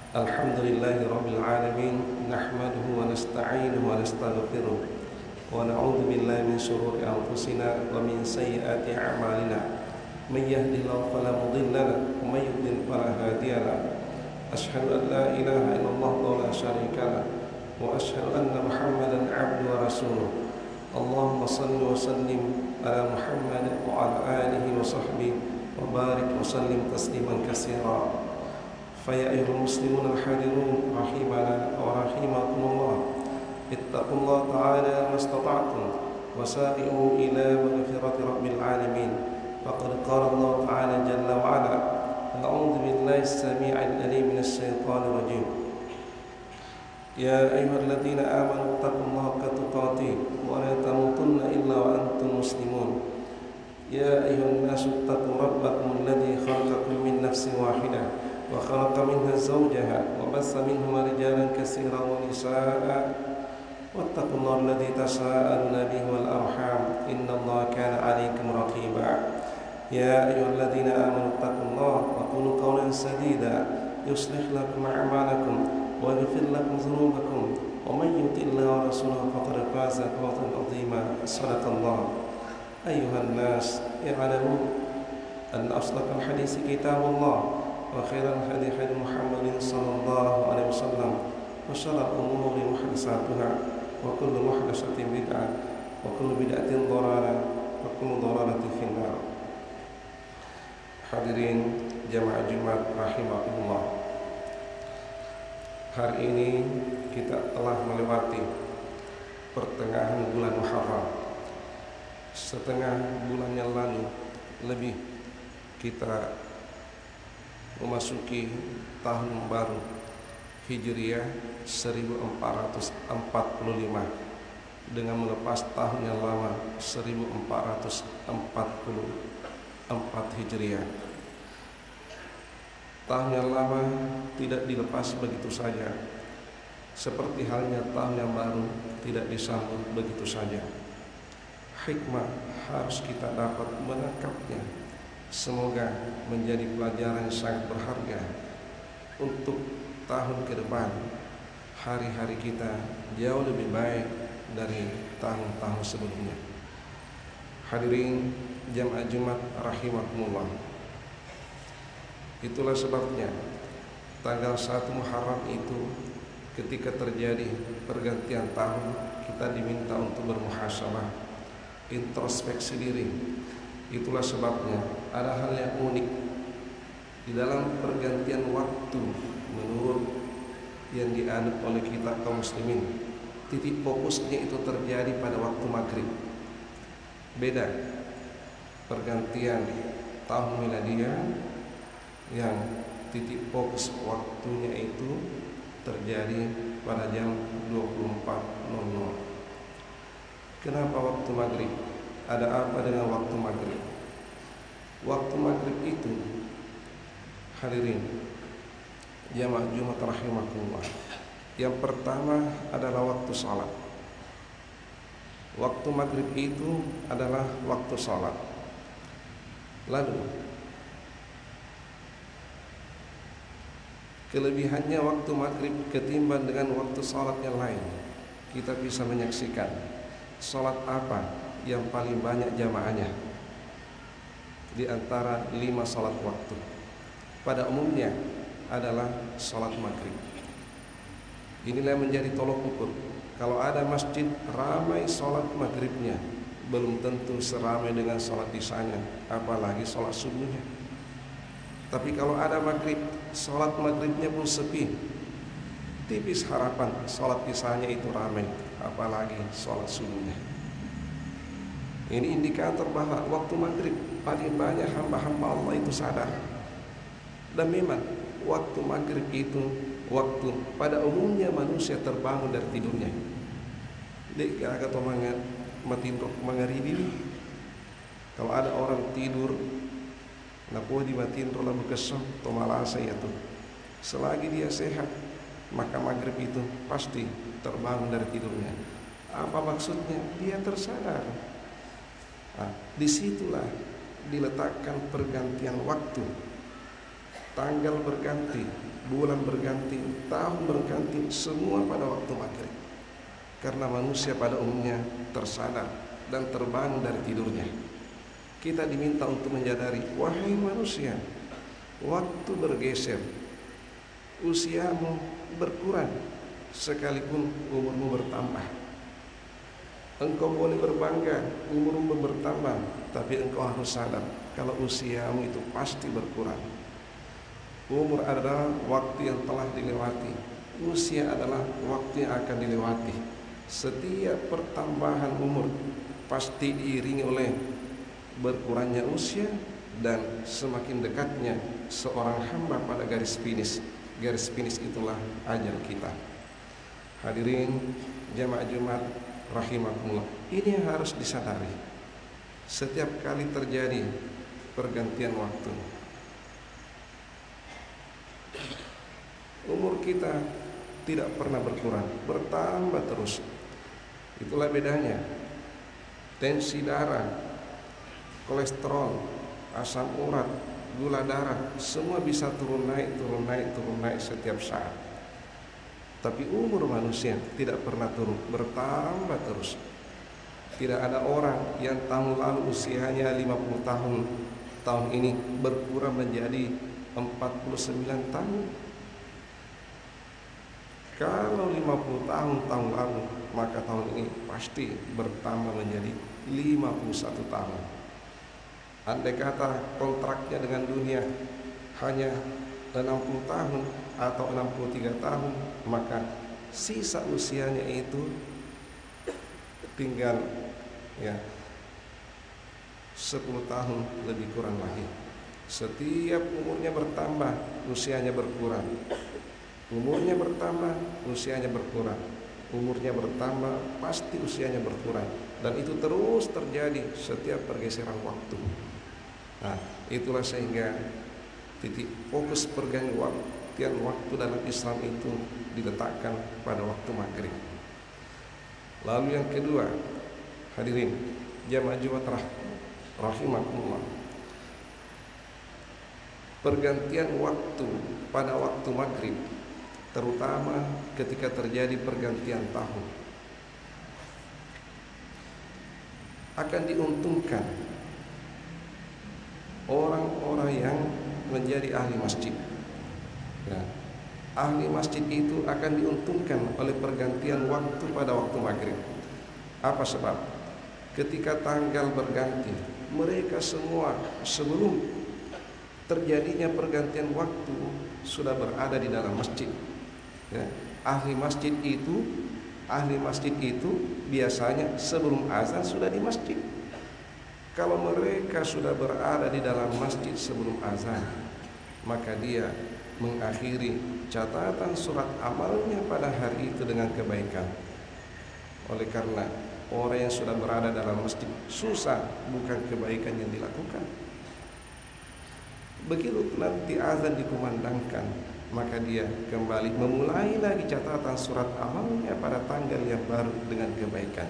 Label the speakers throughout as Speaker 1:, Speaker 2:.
Speaker 1: Alhamdulillahi Rabbil Alamin. Nahmaduhu wa nasta'inuhu wa nastaghfiruh wa na'udhu billahi min syururi anfusina wa min sayyiati a'malina. Man yahdihillahu fala mudilla lahu wa man yudlil fala hadiya lahu. Asyhadu an la ilaha illallah wa la syarika lahu wa asyhadu anna Muhammadan 'abduhu wa rasuluh. Allahumma shalli wa sallim ala Muhammad wa ala alihi wa sahbihi wa barik wa sallim tasliman katsira. Faya ayyuhal muslimun al-hadirun rahimana wa rahimakumullah, ittaqullaha ta'ala mastata'tum wasari'u ila maghfirati rabbil alamin. Faqad qala Allah ta'ala jalla wa ala, a'udzu billahi as-sami'il 'alim minasy syaithanir rajim. Ya ayyuhalladzina amanu taqullaha haqqa tuqatih wa la tamutunna illa wa antum muslimun. Ya ayyuhan nasu taqu rabbakum alladzi khalaqakum min nafsin wahidah wa khalaqa minha zawjaha wa bassa minhuma rijalan katsiran wa nisaa'a wattaqullaha alladzi tasaaluna bihi wal arham innallaha kana 'alaykum raqiba. Ya ayyuhalladzina amanu taqullaha wa qulu qawlan sadida yuslih lakum a'malakum wa yaghfir lakum dhunubakum wa man yuti'illaha wa rasulahu faqad faza fawzan 'azima. Shadaqallah. Ayyuhan nas i'lamu an asdaqal hadits kitabullah wa khairal hadi hadi Muhammadin sallallahu alaihi wasallam wa syarrul umuri muhdatsatuha wa kullu muhdatsatin bid'ah wa kullu bid'atin dhalalah wa kullu dhalalatin finnar. Hadirin jamaah Jumat rahimakumullah. Hari ini kita telah melewati pertengahan bulan Muharram. Setengah bulan yang lalu lebih kita memasuki tahun baru Hijriah 1445 dengan melepas tahun yang lama 1444 Hijriah. Tahun yang lama tidak dilepas begitu saja, seperti halnya tahun yang baru tidak disambut begitu saja. Hikmah harus kita dapat menangkapnya. Semoga menjadi pelajaran yang sangat berharga untuk tahun ke depan. Hari-hari kita jauh lebih baik dari tahun-tahun sebelumnya. Hadirin jamaah Jumat rahimakumullah, itulah sebabnya tanggal 1 Muharram itu ketika terjadi pergantian tahun, kita diminta untuk bermuhasabah, introspeksi diri. Itulah sebabnya ada hal yang unik di dalam pergantian waktu menurut yang dianut oleh kita kaum muslimin. Titik fokusnya itu terjadi pada waktu maghrib. Beda pergantian tahun miladiah yang titik fokus waktunya itu terjadi pada jam 24.00. Kenapa waktu maghrib? Ada apa dengan waktu maghrib? Waktu maghrib itu, hadirin jamaah Jumat rahimakumullah, yang pertama adalah waktu salat. Waktu maghrib itu adalah waktu salat. Lalu kelebihannya waktu maghrib ketimbang dengan waktu salat yang lain, kita bisa menyaksikan salat apa yang paling banyak jamaahnya di antara 5 salat waktu. Pada umumnya adalah salat maghrib. Inilah yang menjadi tolok ukur. Kalau ada masjid ramai salat maghribnya, belum tentu seramai dengan salat isanya, apalagi salat subuhnya. Tapi kalau ada maghrib, salat maghribnya pun sepi, tipis harapan salat isanya itu ramai, apalagi salat subuhnya. Ini indikator bahwa waktu maghrib paling banyak hamba-hamba Allah itu sadar. Dan memang waktu maghrib itu waktu pada umumnya manusia terbangun dari tidurnya. Dek agak tomangan matindro mangaribi. Kalau ada orang tidur napo di matindro lalu kesem tomalasa ya tuh. Selagi dia sehat, maka maghrib itu pasti terbangun dari tidurnya. Apa maksudnya? Dia tersadar. Nah, disitulah diletakkan pergantian waktu. Tanggal berganti, bulan berganti, tahun berganti, semua pada waktu maghrib. Karena manusia pada umumnya tersadar dan terbangun dari tidurnya. Kita diminta untuk menyadari, wahai manusia, waktu bergeser, usiamu berkurang, sekalipun umurmu bertambah. Engkau boleh berbangga, umurmu bertambah, tapi engkau harus sadar kalau usiamu itu pasti berkurang. Umur adalah waktu yang telah dilewati. Usia adalah waktu yang akan dilewati. Setiap pertambahan umur pasti diiringi oleh berkurangnya usia dan semakin dekatnya seorang hamba pada garis finish. Garis finish itulah ajal kita. Hadirin jamaah Jumat rahimakumullah, ini yang harus disadari setiap kali terjadi pergantian waktu. Umur kita tidak pernah berkurang, bertambah terus. Itulah bedanya. Tensi darah, kolesterol, asam urat, gula darah, semua bisa turun naik, turun naik, turun naik setiap saat. Tapi umur manusia tidak pernah turun, bertambah terus. Tidak ada orang yang tahun lalu usianya 50 tahun, tahun ini berkurang menjadi 49 tahun. Kalau 50 tahun lalu, maka tahun ini pasti bertambah menjadi 51 tahun. Andai kata kontraknya dengan dunia hanya 60 tahun atau 63 tahun, maka sisa usianya itu tinggal 10 tahun lebih kurang lagi. Setiap umurnya bertambah, usianya berkurang. Umurnya bertambah, usianya berkurang. Umurnya bertambah, pasti usianya berkurang. Dan itu terus terjadi setiap pergeseran waktu. Nah, itulah sehingga Titik fokus pergantian waktu dalam Islam itu diletakkan pada waktu maghrib. Lalu yang kedua, hadirin jamaah Jumat rahimakumullah, pergantian waktu pada waktu maghrib, terutama ketika terjadi pergantian tahun, akan diuntungkan orang-orang yang menjadi ahli masjid. Ya, ahli masjid itu akan diuntungkan oleh pergantian waktu pada waktu maghrib. Apa sebab? Ketika tanggal berganti, mereka semua sebelum terjadinya pergantian waktu sudah berada di dalam masjid. Ya, ahli masjid itu biasanya sebelum azan sudah di masjid. Kalau mereka sudah berada di dalam masjid sebelum azan, maka dia mengakhiri catatan surat amalnya pada hari itu dengan kebaikan. Oleh karena orang yang sudah berada dalam masjid susah, bukan kebaikan yang dilakukan. Begitu nanti azan dikumandangkan, maka dia kembali memulai lagi catatan surat amalnya pada tanggal yang baru dengan kebaikan.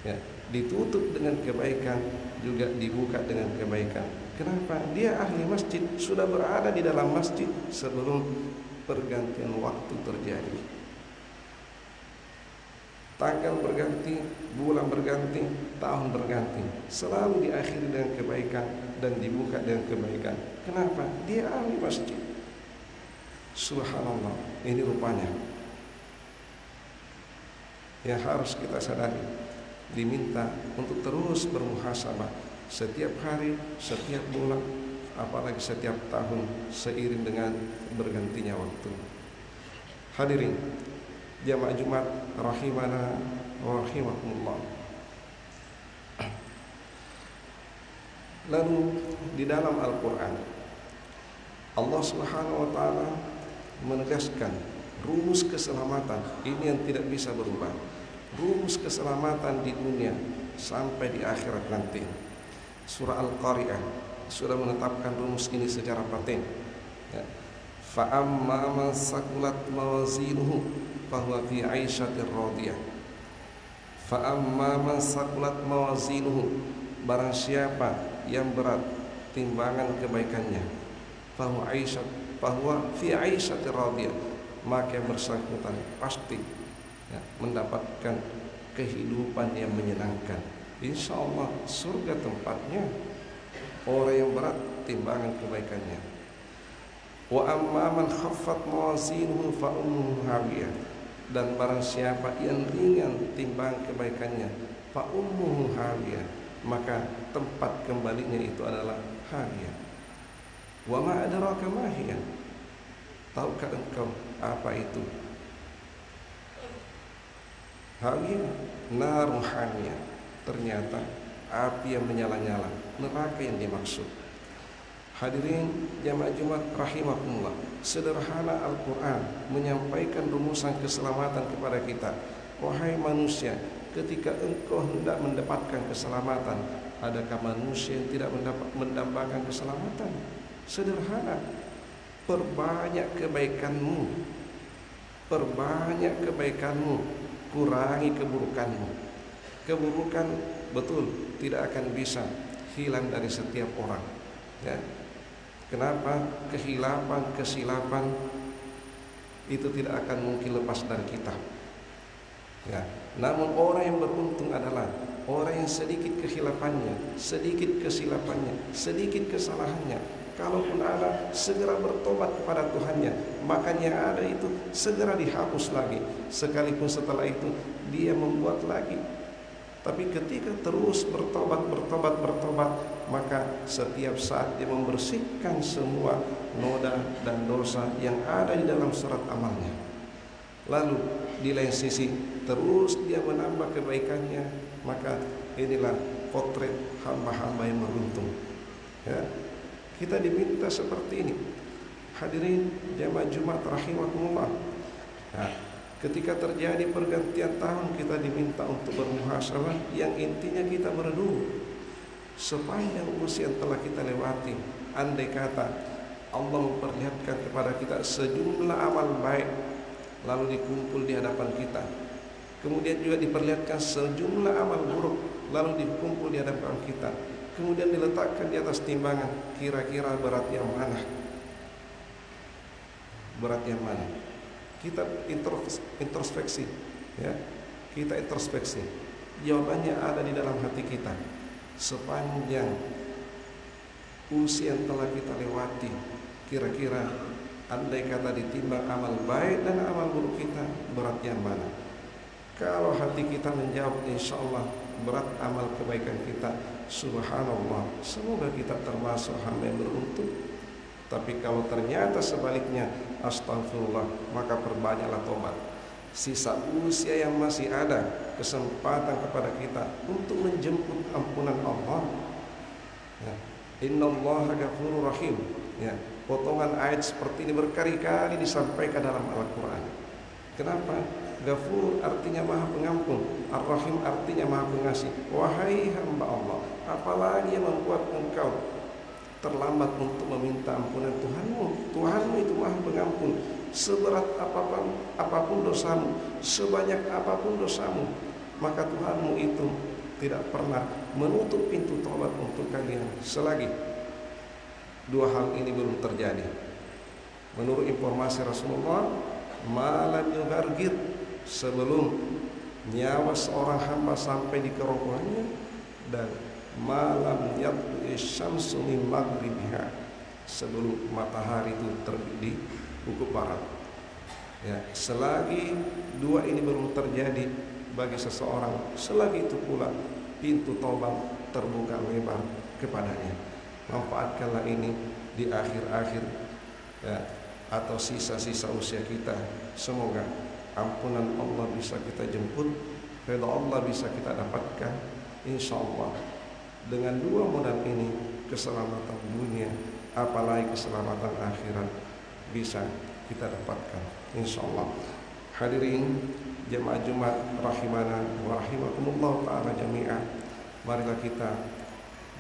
Speaker 1: Ya, ditutup dengan kebaikan, juga dibuka dengan kebaikan. Kenapa? Dia ahli masjid, sudah berada di dalam masjid sebelum pergantian waktu terjadi. Tanggal berganti, bulan berganti, tahun berganti, selalu diakhiri dengan kebaikan dan dibuka dengan kebaikan. Kenapa? Dia ahli masjid. Subhanallah, ini rupanya yang harus kita sadari. Diminta untuk terus bermuhasabah setiap hari, setiap bulan, apalagi setiap tahun seiring dengan bergantinya waktu. Hadirin jamaah Jumat rahimana wa rahimakumullah. Lalu di dalam Al-Quran Allah Subhanahu wa ta'ala menegaskan rumus keselamatan ini yang tidak bisa berubah. Rumus keselamatan di dunia sampai di akhirat nanti. Surah Al-Qari'ah sudah menetapkan rumus ini secara paten. Ya. Fa amma man saqulat mawazinuhu fahuwa fi 'aisyatir radiyah. Fa amma man saqulat mawazinuhu, barang siapa yang berat timbangan kebaikannya, fahuwa fi 'aisyatir radiyah, maka yang bersangkutan pasti mendapatkan kehidupan yang menyenangkan. Insya Allah surga tempatnya orang yang berat timbangan kebaikannya. Wa amma man khaffat mawazinuhu fa ummuhu hawiyah, dan barang siapa yang ringan timbang kebaikannya, fa ummuhu hawiyah, maka tempat kembalinya itu adalah hawiyah. Wa ma adraka ma hiya, tahukah engkau apa itu? Hawiyah, narun hamiyah, ternyata api yang menyala-nyala, neraka yang dimaksud. Hadirin jamaah Jumat rahimakumullah, sederhana Al-Quran menyampaikan rumusan keselamatan kepada kita. Wahai manusia, ketika engkau hendak mendapatkan keselamatan, adakah manusia yang tidak mendapatkan keselamatan? Sederhana, perbanyak kebaikanmu, kurangi keburukanmu. Keburukan betul tidak akan bisa hilang dari setiap orang. Ya. Kenapa? Kesilapan itu tidak akan mungkin lepas dari kita. Ya. Namun orang yang beruntung adalah orang yang sedikit kehilapannya, sedikit kesilapannya, sedikit kesalahannya, kalaupun ada, segera bertobat kepada Tuhannya, maka yang ada itu segera dihapus lagi. Sekalipun setelah itu dia membuat lagi. Tapi ketika terus bertobat, maka setiap saat dia membersihkan semua noda dan dosa yang ada di dalam surat amalnya. Lalu di lain sisi terus dia menambah kebaikannya, maka inilah potret hamba-hamba yang beruntung. Ya. Kita diminta seperti ini. Hadirin jamaah Jumat rahimakumullah. Nah, ketika terjadi pergantian tahun, kita diminta untuk bermuhasabah, yang intinya kita berdoa sepanjang usia yang telah kita lewati. Andai kata Allah memperlihatkan kepada kita sejumlah amal baik lalu dikumpul di hadapan kita. Kemudian juga diperlihatkan sejumlah amal buruk lalu dikumpul di hadapan kita. Kemudian diletakkan di atas timbangan, kira-kira berat yang mana? Berat yang mana? Kita introspeksi, ya. Kita introspeksi. Jawabannya ada di dalam hati kita. Sepanjang usia yang telah kita lewati, kira-kira andai kata ditimbang amal baik dan amal buruk kita, berat yang mana? Kalau hati kita menjawab insya Allah berat amal kebaikan kita, subhanallah, semoga kita termasuk hamba yang beruntung. Tapi kalau ternyata sebaliknya, astagfirullah, maka perbanyaklah tobat. Sisa usia yang masih ada, kesempatan kepada kita untuk menjemput ampunan Allah. Ya. Innallaha ghafurur rahim. Ya. Potongan ayat seperti ini berkali-kali disampaikan dalam Al-Quran. Kenapa? Ghafur artinya maha pengampun, Ar-Rahim artinya maha pengasih. Wahai hamba Allah, apalagi yang membuat engkau terlambat untuk meminta ampunan Tuhanmu? Tuhanmu itu maha pengampun. Seberat apapun dosamu, sebanyak apapun dosamu, maka Tuhanmu itu tidak pernah menutup pintu taubat untuk kalian selagi dua hal ini belum terjadi. Menurut informasi Rasulullah, malam yugargir, sebelum nyawa seorang hamba sampai di kerongkongannya, dan malam yatlu'i syamsu min maghribiha, sebelum matahari itu terbit di ufuk barat. Ya, selagi dua ini belum terjadi bagi seseorang, selagi itu pula pintu taubat terbuka lebar kepadanya. Manfaatkanlah ini di akhir-akhir, ya, atau sisa-sisa usia kita. Semoga ampunan Allah bisa kita jemput, ridha Allah bisa kita dapatkan, insya Allah. Dengan dua modal ini, keselamatan dunia apalagi keselamatan akhirat bisa kita dapatkan, insya Allah. Hadirin jemaah Jumat rahimana wa rahimakumullah ta'ala jami'ah, marilah kita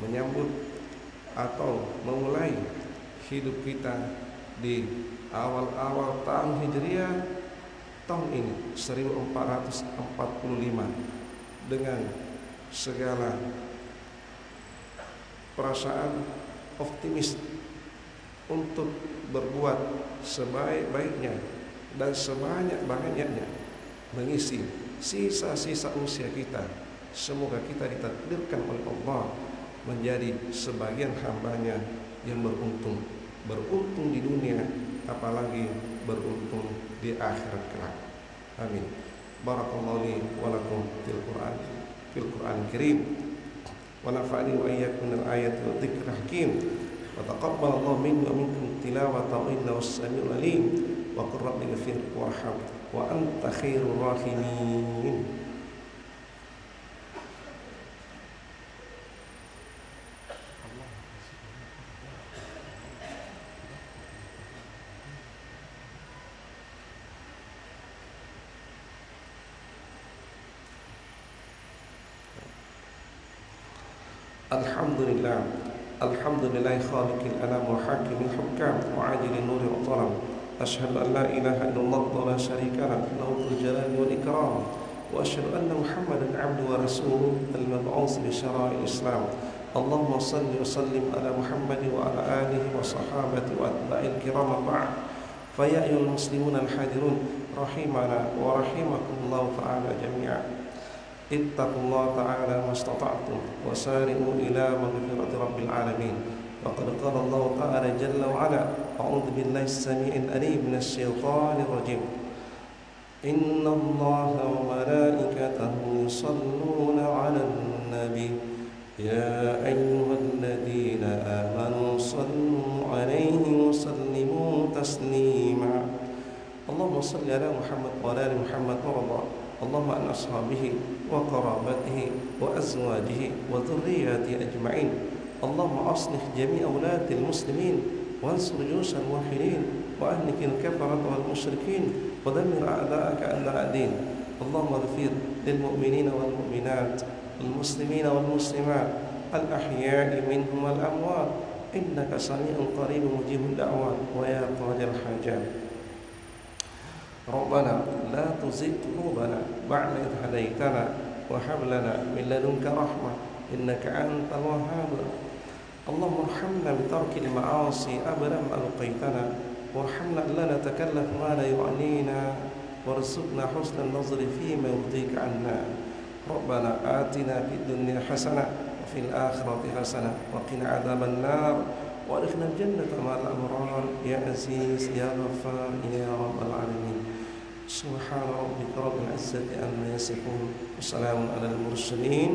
Speaker 1: menyambut atau memulai hidup kita di awal-awal tahun Hijriah tahun ini 1445 dengan segala perasaan optimis untuk berbuat sebaik-baiknya dan sebanyak-banyaknya mengisi sisa-sisa usia kita. Semoga kita ditakdirkan oleh Allah menjadi sebagian hambanya yang beruntung di dunia, apalagi beruntung di akhirat kelak. Amin. Barakallahu li wa lakum fil Qur'an Karim, wa nafa'ani wa iyyakum minal ayati wa dzikril hakim, wa taqabbalallahu minni wa minkum tilawatahu innahu was-sami'ul 'alim, wa qur rabbi ighfir warham wa anta khairur rahimin. Alhamdulillah khaliqil anam wa hakimil hukam wa ajilin nuri wa talam. Ashhadu an la ilaha illallah wa la syarika lah, lahul jalali wal ikram, wa ashhadu anna Muhammadan abduhu wa rasuluh al-mab'uts bi syara'il Islam. Allahumma salli wa sallim ala Muhammad wa ala alihi wa sahabati wa atba'il kiram ba'd. Fa ya ayyuhal muslimun al-hadirun rahimana wa rahimakumullah ta'ala jami'an. Ittaqullaha ta'ala mastata'tum wa sari'u ila maghfirati rabbil alamin. Faqad qala Allah ta'ala jalla wa ala, a'udzu billahi as-sami'il 'alim minasy syaithanir rajim. Innallaha wa malaikatahu yusholluna 'alan nabi ya ayyuhalladzina amanu shallu 'alaihi wa sallimu taslima. Allahumma shalli ala Muhammad wa ala ali Muhammad wa Allahumma an ashabihi wa qarabatihi wa azwajihi wa dhurriyyatihi ajma'in. Allahumma aslih jami' awlatil muslimin wa ansur juyushal muwahhidin wa ahlikil kafarata wal musyrikin wa dammir a'da'aka a'da'ad-din. Allahumma ighfir lil mu'minina wal mu'minat wal muslimina wal muslimat al ahya'i minhum wal amwat إنك سميع قريب مجيب الدعوات ويا قاضي الحاجات. ربنا لا تزغ قلوبنا بعد إذ هديتنا وهب لنا من لدنك رحمة إنك أنت الوهاب. اللهم ارحمنا بترك المعاصي أبدا ما ألقيتنا، وارحمنا ألا نتكلف ما لا يعنينا، وارزقنا حسن النظر فيما يرضيك عنا. ربنا آتنا في الدنيا حسنة وفي الآخرة حسنة وقنا عذاب النار وادخلنا الجنة مع الأبرار يا عزيز يا غفار يا رب العالمين. سبحان ربك رب العزة عما يصفون وسلام على المرسلين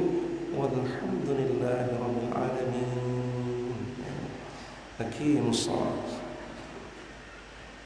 Speaker 1: والحمد لله رب العالمين. أقيموا الصلاة.